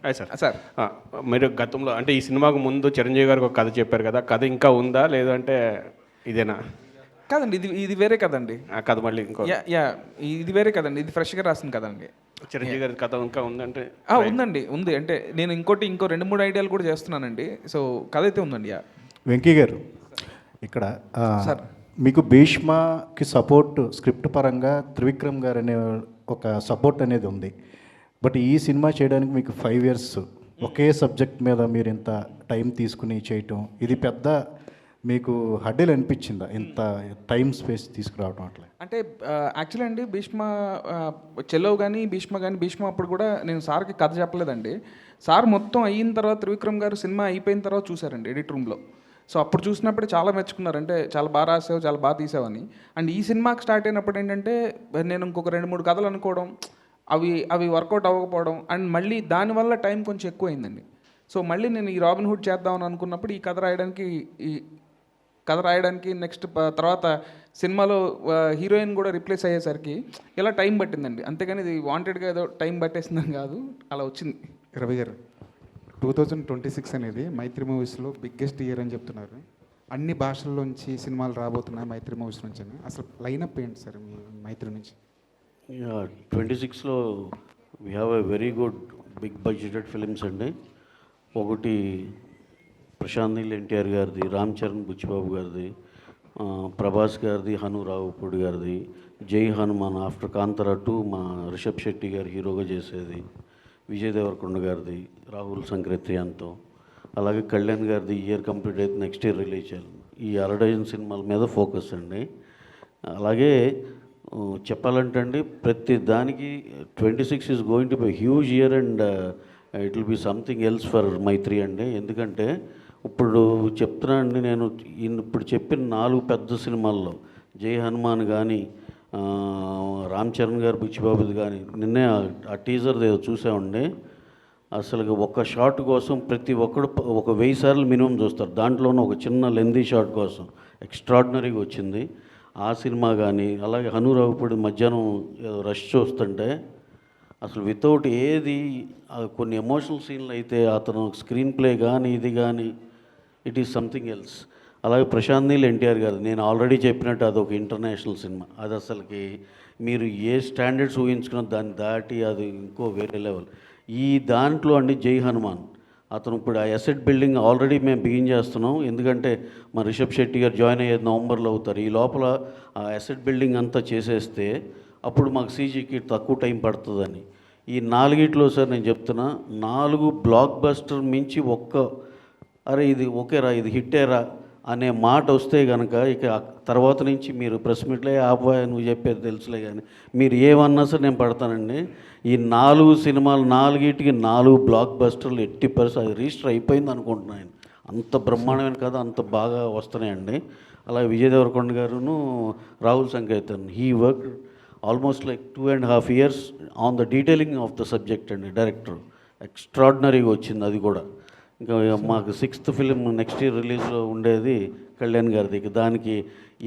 అది sir sir మీరు గతంలో అంటే ఈ సినిమాకు ముందు చిరంజీవి గారికి ఒక కథ చెప్పారు కదా, కథ ఇంకా ఉందా లేదంటే ఇదేనా? కాదండి, ఇది ఇది వేరే కదండి. ఆ కథ మళ్ళీ ఇంకో యా ఇది వేరే కదండి, ఇది ఫ్రెష్గా రాసింది కదండి. చిరంజీవి గారి కథ ఇంకా ఉందంటే? ఉందండి, ఉంది. అంటే నేను ఇంకో 2-3 ఐడియాలు కూడా చేస్తున్నానండి. సో కథ అయితే ఉందండి. యా వెంకీ గారు, ఇక్కడ సార్ మీకు భీష్మకి సపోర్ట్ స్క్రిప్ట్ పరంగా త్రివిక్రమ్ గారు అనే ఒక సపోర్ట్ అనేది ఉంది. బట్ ఈ సినిమా చేయడానికి మీకు 5 years ఒకే సబ్జెక్ట్ మీద మీరు ఇంత టైం తీసుకుని చేయటం, ఇది పెద్ద మీకు హడ్డీలు అనిపించిందా ఇంత టైం స్పేస్ తీసుకురావడం? అట్లా అంటే యాక్చువల్లీ అండి, భీష్మ చెల్లో కానీ భీష్మ అప్పుడు కూడా నేను సార్కి కథ చెప్పలేదండి. సార్ మొత్తం అయిన తర్వాత త్రివిక్రమ్ గారు సినిమా అయిపోయిన తర్వాత చూసారండి ఎడిట్ రూమ్లో. సో అప్పుడు చూసినప్పుడు చాలా మెచ్చుకున్నారు, అంటే చాలా బాగా రాసావు, చాలా బాగా తీసావని. అండ్ ఈ సినిమాకి స్టార్ట్ అయినప్పుడు ఏంటంటే నేను ఇంకొక 2-3 కథలు అనుకోవడం, అవి వర్కౌట్ అవ్వకపోవడం, అండ్ మళ్ళీ దానివల్ల టైం కొంచెం ఎక్కువైందండి. సో మళ్ళీ నేను ఈ రాబిన్ హుడ్ చేద్దామని అనుకున్నప్పుడు ఈ కథ రాయడానికి నెక్స్ట్ తర్వాత సినిమాలో హీరోయిన్ కూడా రిప్లేస్ అయ్యేసరికి ఇలా టైం పట్టిందండి. అంతేగాని ఇది వాంటెడ్గా ఏదో టైం పట్టేసిందని కాదు, అలా వచ్చింది. రవి గారు, 2026 అనేది మైత్రి మూవీస్లో బిగ్గెస్ట్ ఇయర్ అని చెప్తున్నారు. అన్ని భాషల్లోంచి సినిమాలు రాబోతున్నాయి మైత్రి మూవీస్ నుంచి అని. అసలు లైనప్ ఏంటి సార్ మీ మైత్రి నుంచి? 26లో we have a very good big budgeted films అండి. ఒకటి ప్రశాంత్ నీల్ ఎన్టీఆర్ గారిది, రామ్ చరణ్ బుచ్చిబాబు గారిది, ప్రభాస్ గారిది, హను రావుపూడి గారిది, జై హనుమాన్ ఆఫ్టర్ కాంతారా 2 మా రిషబ్ శెట్టి గారు హీరోగా చేసేది, విజయ్ దేవరకొండ గారిది, రాహుల్ సంక్రేతియాన్తో, అలాగే కళ్యాణ్ గారిది ఇయర్ కంప్లీట్ అయితే నెక్స్ట్ ఇయర్ రిలీజ్ చేయాలి. ఈ 60 సినిమాల మీద ఫోకస్ అండి. అలాగే చెప్పాలంటే అండి, ప్రతి దానికి 26 is going to be huge year and it will be something else for Mythri అండి. ఎందుకంటే ఇప్పుడు చెప్తున్నా అండి, నేను ఇప్పుడు చెప్పిన 4 పెద్ద సినిమాల్లో జై హనుమాన్ కానీ, రామ్ చరణ్ గారు బుచ్చిబాబుది కానీ, నిన్నే ఆ టీజర్ ఏదో చూసామండి. అసలు ఒక షాట్ కోసం ప్రతి ఒక్కడు ఒక 1000 సార్లు మినిమం చూస్తారు. దాంట్లోనూ ఒక చిన్న లెందీ షాట్ కోసం ఎక్స్ట్రాడినరీగా వచ్చింది ఆ సినిమా. కానీ అలాగే హనురావుపూడి మధ్యాహ్నం ఏదో రష్ చూస్తుంటే అసలు వితౌట్ ఏది కొన్ని ఎమోషనల్ సీన్లు అయితే అతను స్క్రీన్ ప్లే కానీ ఇది కానీ ఇట్ ఈస్ సంథింగ్ ఎల్స్. అలాగే ప్రశాంత్ నీల్ ఎన్టీఆర్ గారు, నేను ఆల్రెడీ చెప్పినట్టు అదొక ఇంటర్నేషనల్ సినిమా. అది అసలుకి మీరు ఏ స్టాండర్డ్స్ ఊహించుకున్న దాన్ని దాటి అది ఇంకో వేరే లెవెల్. ఈ దాంట్లో అండి జై హనుమాన్ అతను ఇప్పుడు ఆ ఎసెట్ బిల్డింగ్ ఆల్రెడీ మేము బిగిన్ చేస్తున్నాం. ఎందుకంటే మా రిషబ్ శెట్టి గారు జాయిన్ అయ్యేది నవంబర్లో అవుతారు. ఈ లోపల ఆ ఎసెట్ బిల్డింగ్ అంతా చేసేస్తే అప్పుడు మాకు సీజీకి తక్కువ టైం పడుతుందని. ఈ 4 సార్ నేను చెప్తున్నా, 4 బ్లాక్ బస్టర్ మించి అరే ఇది ఓకేరా, ఇది హిట్టేరా అనే మాట వస్తే కనుక ఇక తర్వాత నుంచి మీరు ప్రెస్ మీట్లో ఆపోయా నువ్వు చెప్పేది తెలుసులే కానీ మీరు ఏమన్నా సరే నేను పడతానండి. ఈ 4 సినిమాలు 4 బ్లాక్ బస్టర్లు 80% అది రిజిస్టర్ అయిపోయింది అనుకుంటున్నాను. అంత బ్రహ్మాండమైన కథ, అంత బాగా వస్తున్నాయండి. అలాగే విజయ్ దేవరకొండ గారును Rahul Sankrityan, he work almost like 2.5 years on the detailing of the subject అండి. డైరెక్టర్ ఎక్స్ట్రాడినరీగా వచ్చింది అది కూడా. ఇంకా మాకు 6th ఫిలిం నెక్స్ట్ ఇయర్ రిలీజ్లో ఉండేది కళ్యాణ్ గారిది. దానికి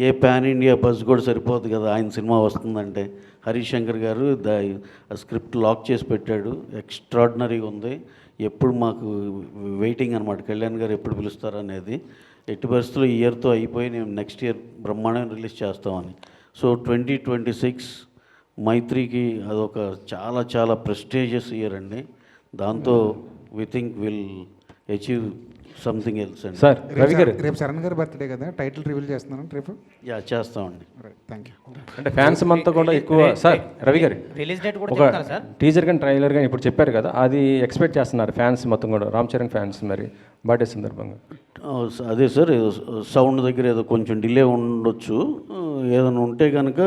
ఏ పాన్ ఇండియా బజ్ కూడా సరిపోదు కదా ఆయన సినిమా వస్తుందంటే. హరీష్ శంకర్ గారు స్క్రిప్ట్ లాక్ చేసి పెట్టాడు, ఎక్స్ట్రాడినరీగా ఉంది. ఎప్పుడు మాకు వెయిటింగ్ అనమాట, కళ్యాణ్ గారు ఎప్పుడు పిలుస్తారనేది. ఎట్టి పరిస్థితుల్లో ఈ ఇయర్తో అయిపోయి నేను నెక్స్ట్ ఇయర్ బ్రహ్మాండంగా రిలీజ్ చేస్తామని. సో 2026 మైత్రికి అదొక చాలా చాలా ప్రెస్టీజియస్ ఇయర్ అండి. దాంతో we think will achieve something else అండి. సార్ రవి గారు, రేపు చరణ్ గారు బర్త్డే కదా, టైటిల్ రివీల్ చేస్తున్నాను రేపు. చేస్తామండి. Thank you. అంటే ఫ్యాన్స్ అంతా కూడా ఎక్కువ సార్ రవి గారు రిలీజ్ డేట్ కూడా ఒక చెప్తారా సార్? టీజర్ కానీ ట్రైలర్ కానీ ఇప్పుడు చెప్పారు కదా, అది ఎక్స్పెక్ట్ చేస్తున్నారు ఫ్యాన్స్ మొత్తం కూడా, రామ్ చరణ్ ఫ్యాన్స్ మరి బర్త్డే సందర్భంగా? అదే సార్, సౌండ్ దగ్గర ఏదో కొంచెం డిలే ఉండొచ్చు. ఏదైనా ఉంటే కనుక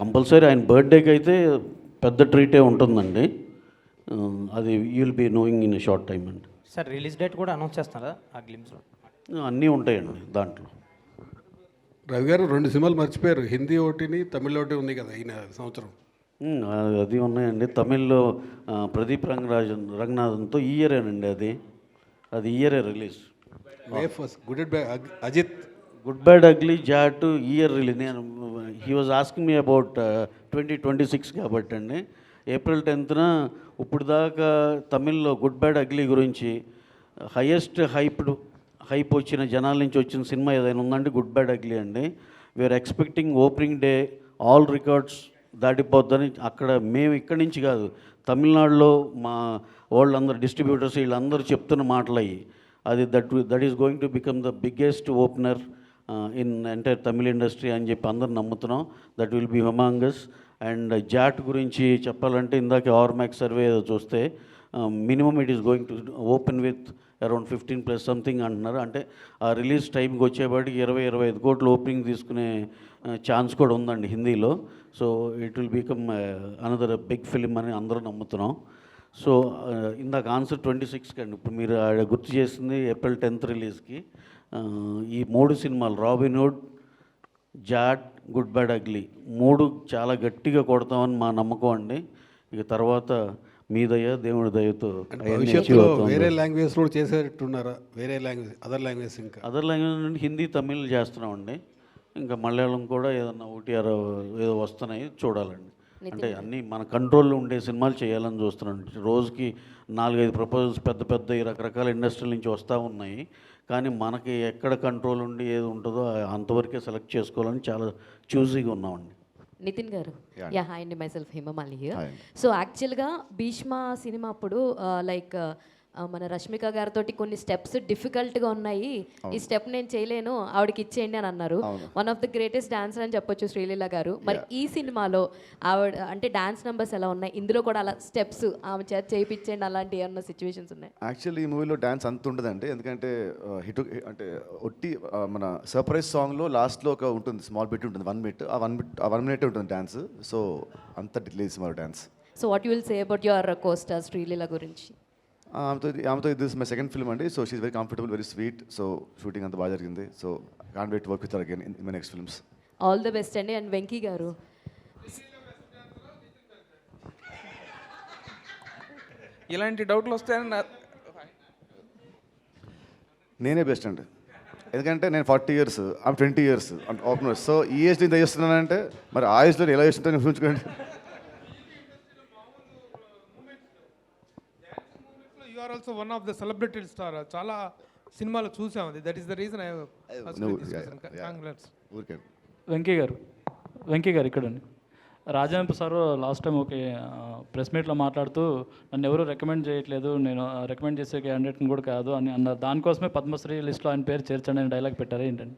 కంపల్సరీ ఆయన బర్త్డేకి అయితే పెద్ద ట్రీటే ఉంటుందండి. అది you will be knowing in a short time అండి. సార్ రిలీజ్ డేట్ కూడా అనౌన్స్ చేస్తున్నారా ఆ గ్లిమ్స్లో? అన్నీ ఉంటాయండి దాంట్లో. రవి గారు 2 సినిమాలు మర్చిపోయారు, హిందీ ఒకటిని తమిళ్ ఒకటి ఉంది కదా ఈ సంవత్సరం. అది ఉన్నాయండి. తమిళ్లో ప్రదీప్ రంగనాథన్తో ఈ ఇయరేనండి. అది ఇయరే release. May first good bye Ajith, good bad ugly Jaat year release. నేను he was asking me about 2026 కాబట్టి అండి. ఏప్రిల్ 10న ఇప్పుడు దాకా తమిళ్లో గుడ్ బ్యాడ్ అగ్లీ గురించి హైయెస్ట్ హైప్ వచ్చిన జనాల నుంచి వచ్చిన సినిమా ఏదైనా ఉందంటే గుడ్ బ్యాడ్ అగ్లీ అండి. We're expecting opening day all records దాటిపోద్దని. అక్కడ మేము ఇక్కడి నుంచి కాదు, తమిళనాడులో మా వాళ్ళందరూ డిస్ట్రిబ్యూటర్స్ వీళ్ళందరూ చెప్తున్న మాటలు అయ్యి. అది that is going to become the biggest opener in entire Tamil industry అని చెప్పి అందరు నమ్ముతున్నాం. That will be humongous. And Jaat గురించి చెప్పాలంటే ఇందాక ఆర్మాక్స్ సర్వే ఏదో చూస్తే minimum it is going to open with around 15+ something అంటున్నారు. అంటే ఆ రిలీజ్ టైంకి వచ్చేపాటికి 20-25 కోట్లు ఓపెనింగ్ తీసుకునే ఛాన్స్ కూడా ఉందండి హిందీలో. So it will become another big film అని అందరూ నమ్ముతున్నాం. సో ఇందాక ఆన్సర్ 26కి అండి. ఇప్పుడు మీరు గుర్తు చేసింది ఏప్రిల్ 10th రిలీజ్కి. ఈ 3 సినిమాలు Robinhood, Jaat, good bad ugly 3 చాలా గట్టిగా కొడతామని మా నమ్మకం అండి. ఇక తర్వాత మీ దయ దేవుడి దయతో భవిష్యత్తులో వేరే లాంగ్వేజ్ కూడా చేసేటట్టున్నారా? వేరే లాంగ్వేజ్, అదర్ లాంగ్వేజ్, ఇంకా అదర్ లాంగ్వేజ్ నుండి హిందీ, తమిళ్ చేస్తున్నామండి. ఇంకా మలయాళం కూడా ఏదన్నా ఒకటి ఏదో వస్తున్నాయి, చూడాలండి. అంటే అన్నీ మన కంట్రోల్లో ఉండే సినిమాలు చేయాలని చూస్తున్నాం. రోజుకి 4-5 ప్రపోజల్స్ పెద్ద పెద్ద ఈ రకరకాల ఇండస్ట్రీల నుంచి వస్తూ ఉన్నాయి. కానీ మనకి ఎక్కడ కంట్రోల్ ఉండి ఏది ఉంటుందో అంతవరకే సెలెక్ట్ చేసుకోవాలని చాలా చూజీగా ఉన్నామండి. నితిన్ గారు, యా హాయ్ అండి, మై సెల్ఫ్ హిమమాలి హియర్. సో యాక్చువల్గా భీష్మ సినిమా అప్పుడు లైక్ మన రష్మిక గారితో కొన్ని స్టెప్స్ డిఫికల్ట్గా ఉన్నాయి, ఈ స్టెప్ నేను చేయలేను ఆవిడకి ఇచ్చేయండి అని అన్నారు. One of the greatest dancer అని చెప్పొచ్చు శ్రీలీల గారు. మరి ఈ సినిమాలో ఆవిడ అంటే డాన్స్ నెంబర్స్ ఎలా ఉన్నాయి, ఇందులో కూడా అలా స్టెప్స్ ఆమె చేత చేయించండి అలాంటి ఏమన్నా సిచ్యువేషన్స్ ఉన్నాయి? యాక్చువల్లీ ఈ మూవీలో డాన్స్ అంత ఉండదండి, ఎందుకంటే హిట్ అంటే ఒట్టి మన సర్ప్రైజ్ సాంగ్లో లాస్ట్లో ఒక ఉంటుంది, స్మాల్ బిట్ ఉంటుంది, 1 minute. ఆ 1 minute ఉంటుంది డాన్స్. సో అంత డిలేస్ మరి dance. So what you will say about your costar Sreeleela గురించి? ఆమెతో ఇది మై సెకండ్ ఫిల్మ్ అండి. So she's very comfortable, very sweet. So shooting అంతా బాగా జరిగింది. So can't wait to work with her again in my next films. All the best అండి. And Venky గారు, ఇలాంటి డౌట్లు వస్తాయని నేనే బెస్ట్ అండి, ఎందుకంటే నేను 40 years, ఆమె 20 years అంటే ఓపెనర్. సో ఈ ఏజ్ ఇంత చేస్తున్నానంటే మరి ఆ ఏజ్లో ఎలా చేస్తుంటాను చూసుకోండి. You are also one of the celebrity star. చాలా సినిమాలు చూసాం, that is the reason I ఊరికే. వెంకీ గారు ఇక్కడండి. రాజాంప సార్ లాస్ట్ టైం ఒక ప్రెస్ మీట్లో మాట్లాడుతూ నన్ను ఎవరు రికమెండ్ చేయట్లేదు, నేను రికమెండ్ చేసే క్యాండిడేట్ని కూడా కాదు అని అన్నారు. దానికోసమే పద్మశ్రీ లిస్ట్లో ఆయన పేరు చేర్చండి అని డైలాగ్ పెట్టారు ఏంటండి?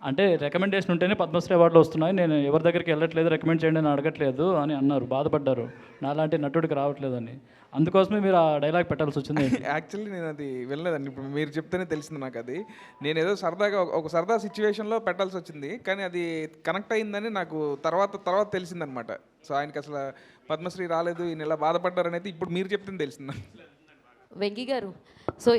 అంటే రికమెండేషన్ ఉంటేనే పద్మశ్రీ అవార్డులు వస్తున్నాయి, నేను ఎవరి దగ్గరికి వెళ్ళట్లేదు, రికమెండ్ చేయండి అని అడగట్లేదు అని అన్నారు, బాధపడ్డారు. నాలాంటి నటుడికి రావట్లేదని. అందుకోసమే మీరు ఆ డైలాగ్ పెట్టాల్సి వచ్చింది. యాక్చువల్లీ నేను అది వెళ్ళలేదండి, ఇప్పుడు మీరు చెప్తేనే తెలిసింది నాకు. అది నేను ఏదో సరదాగా ఒక సరదా సిచ్యువేషన్లో పెట్టాల్సి వచ్చింది, కానీ అది కనెక్ట్ అయిందని నాకు తర్వాత తెలిసిందనమాట. సో ఆయనకి అసలు పద్మశ్రీ రాలేదు, ఈయన ఇలా బాధపడ్డారనేది ఇప్పుడు మీరు చెప్తేనే తెలిసింది. వెంకీ గారు, సో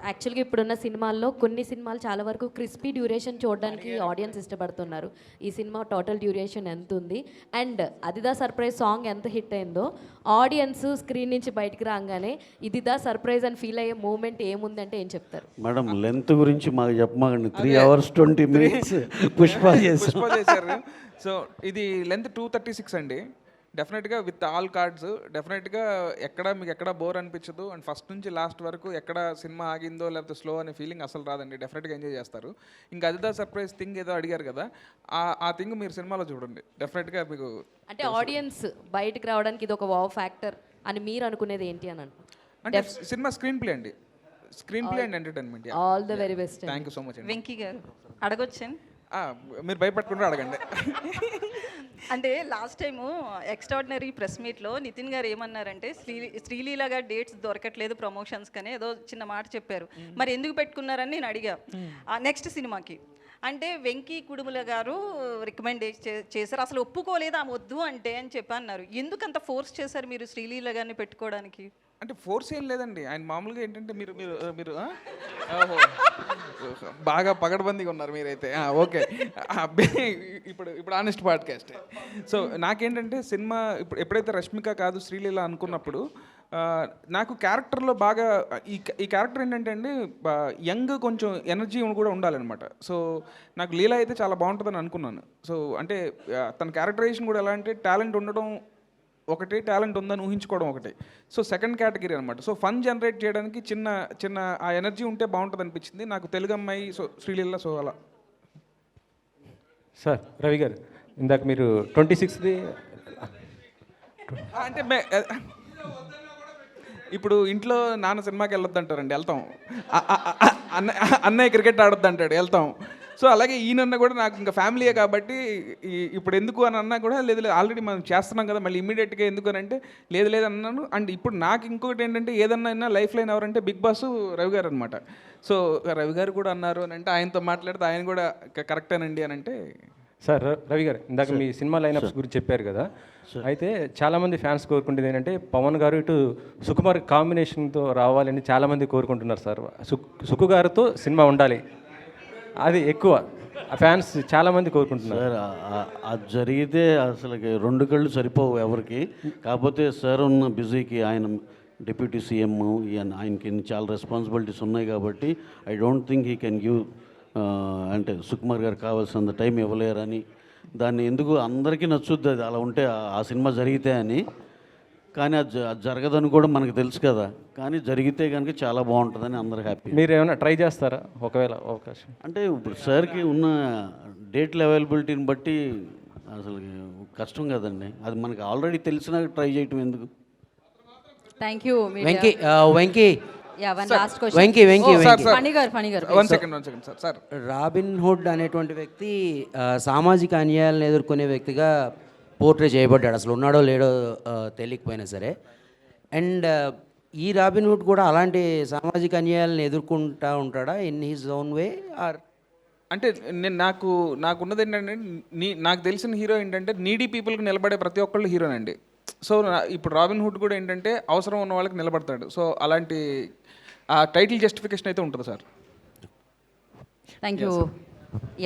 యాక్చువల్గా ఇప్పుడున్న సినిమాల్లో కొన్ని సినిమాలు చాలా వరకు క్రిస్పీ డ్యూరేషన్ చూడడానికి ఆడియన్స్ ఇష్టపడుతున్నారు. ఈ సినిమా టోటల్ డ్యూరేషన్ ఎంత ఉంది, అండ్ అదిదా సర్ప్రైజ్ సాంగ్ ఎంత హిట్ అయిందో ఆడియన్స్ స్క్రీన్ నుంచి బయటికి రాగానే ఇదిదా సర్ప్రైజ్ అని ఫీల్ అయ్యే మూమెంట్ ఏముందంటే ఏం చెప్తారు? మేడం లెంత్ గురించి మాకు చెప్పమాకండి. 3 hours 20 minutes పుష్ప చేశారు. సో ఇది లెంత్ 236 అండి. డెఫినెట్గా విత్ ఆల్ కార్డ్స్ డెఫినెట్గా మీకు ఎక్కడ బోర్ అనిపించదు. అండ్ ఫస్ట్ నుంచి లాస్ట్ వరకు ఎక్కడ సినిమా ఆగిందో లేకపోతే స్లో అనే ఫీలింగ్ అసలు రాదండి. డెఫినెట్గా ఎంజాయ్ చేస్తారు. ఇంకా అదిదా సర్ప్రైజ్ థింగ్ ఏదో అడిగారు కదా, ఆ థింగ్ మీరు సినిమాలో చూడండి, డెఫినెట్గా మీకు అంటే ఆడియన్స్ బయటకు రావడానికి ఇది ఒక వావ్ ఫ్యాక్టర్ అని మీరు అనుకునేది ఏంటి అని అంటే సినిమా స్క్రీన్ ప్లే అండి, screen play and entertainment. All the very best. Thank you so much. Venky గారు అడగొచ్చాను, మీరు భయపడకుండా అడగండి. అంటే లాస్ట్ టైము ఎక్స్ట్రాడినరీ ప్రెస్ మీట్లో నితిన్ గారు ఏమన్నారంటే శ్రీలీల గారు డేట్స్ దొరకట్లేదు ప్రమోషన్స్ కానీ ఏదో చిన్న మాట చెప్పారు. మరి ఎందుకు పెట్టుకున్నారని నేను అడిగా నెక్స్ట్ సినిమాకి. అంటే వెంకీ కుడుముల గారు రికమెండ్ చేశారు, అసలు ఒప్పుకోలేదు ఆమె వద్దు అంటే అని చెప్పి అన్నారు. ఎందుకు అంత ఫోర్స్ చేశారు మీరు శ్రీలీల గారిని పెట్టుకోవడానికి? అంటే ఫోర్స్ ఏం లేదండి, ఆయన మామూలుగా ఏంటంటే మీరు మీరు మీరు బాగా పగడబందీగా ఉన్నారు మీరైతే. ఓకే, ఇప్పుడు ఆనెస్ట్ పాడ్కాస్ట్. సో నాకేంటంటే సినిమా ఎప్పుడైతే రష్మిక కాదు శ్రీలీల అనుకున్నప్పుడు నాకు క్యారెక్టర్లో బాగా ఈ క్యారెక్టర్ ఏంటంటే అండి యంగ్ కొంచెం ఎనర్జీ కూడా ఉండాలన్నమాట. సో నాకు లీల అయితే చాలా బాగుంటుందని అనుకున్నాను. సో అంటే తన క్యారెక్టరైజేషన్ కూడా ఎలా అంటే టాలెంట్ ఉండడం ఒకటి, టాలెంట్ ఉందని ఊహించుకోవడం ఒకటి. సో సెకండ్ కేటగిరీ అనమాట. సో ఫన్ జనరేట్ చేయడానికి చిన్న చిన్న ఆ ఎనర్జీ ఉంటే బాగుంటుంది అనిపించింది నాకు. తెలుగు అమ్మాయి, సో శ్రీలీల, సో అలా. సార్ రవి గారు, ఇందాక మీరు 26ది అంటే ఇప్పుడు ఇంట్లో నాన్న సినిమాకి వెళ్ళొద్దు అంటారండి, వెళ్తాం. అన్నయ్య క్రికెట్ ఆడొద్దు అంటాడు, వెళ్తాం. సో అలాగే ఈయనన్న కూడా నాకు ఇంకా ఫ్యామిలీయే కాబట్టి ఇప్పుడు ఎందుకు అని అన్నా కూడా లేదు లేదు ఆల్రెడీ మనం చేస్తున్నాం కదా మళ్ళీ ఇమీడియట్గా ఎందుకు అని అంటే లేదు లేదు అన్నాను. అండ్ ఇప్పుడు నాకు ఇంకొకటి ఏంటంటే ఏదన్నా లైఫ్ లైన్ ఎవరంటే బిగ్ బాస్ రవి గారు అనమాట. సో రవి గారు కూడా అన్నారు అని అంటే ఆయనతో మాట్లాడితే ఆయన కూడా కరెక్టేనండి అని అంటే. సార్ రవి గారు, ఇందాక మీ సినిమా లైనప్స్ గురించి చెప్పారు కదా, అయితే చాలామంది ఫ్యాన్స్ కోరుకుంటుంది ఏంటంటే పవన్ గారు ఇటు సుకుమార్ కాంబినేషన్తో రావాలని చాలామంది కోరుకుంటున్నారు సార్. సుకు గారితో సినిమా ఉండాలి, అది ఎక్కువ ఫ్యాన్స్ చాలామంది కోరుకుంటున్నారు. సార్ అది జరిగితే అసలు 2 కళ్ళు సరిపోవు ఎవరికి. కాకపోతే సార్ ఉన్న బిజీకి ఆయన డిప్యూటీ సీఎం, ఆయనకి చాలా రెస్పాన్సిబిలిటీస్ ఉన్నాయి కాబట్టి I don't think he can give అంటే సుకుమార్ గారు కావాల్సినంత టైం ఇవ్వలేరని. దాన్ని ఎందుకు అందరికీ నచ్చుద్ది అది అలా ఉంటే ఆ సినిమా జరిగితే అని. కానీ అది జరగదని కూడా మనకు తెలుసు కదా, కానీ జరిగితే కనుక చాలా బాగుంటుందని అందరూ హ్యాపీ. మీరు ఏమైనా ట్రై చేస్తారా ఒకవేళ అవకాశం? అంటే ఇప్పుడు సార్కి ఉన్న డేట్ల అవైలబిలిటీని బట్టి అసలు కష్టం కదండి, అది మనకి ఆల్రెడీ తెలిసినా ట్రై చేయటం ఎందుకు. Thank you Venky Venky one second sir. Robin hood అనేటువంటి వ్యక్తి సామాజిక అన్యాయాలను ఎదుర్కొనే వ్యక్తిగా పోర్ట్రే చేయబడ్డాడు, అసలు ఉన్నాడో లేడో తెలియకపోయినా సరే. అండ్ ఈ రాబిన్ హుడ్ కూడా అలాంటి సామాజిక అన్యాయాలను ఎదుర్కొంటూ ఉంటాడా in his own way or? అంటే నేను నాకున్నది ఏంటంటే నాకు తెలిసిన హీరో ఏంటంటే నీడీ పీపుల్కి నిలబడే ప్రతి ఒక్కళ్ళు హీరోనండి. సో ఇప్పుడు రాబిన్ హుడ్ కూడా ఏంటంటే అవసరం ఉన్న వాళ్ళకి నిలబడతాడు. సో అలాంటి ఆ టైటిల్ జస్టిఫికేషన్ అయితే ఉంటుంది సార్. Thank you.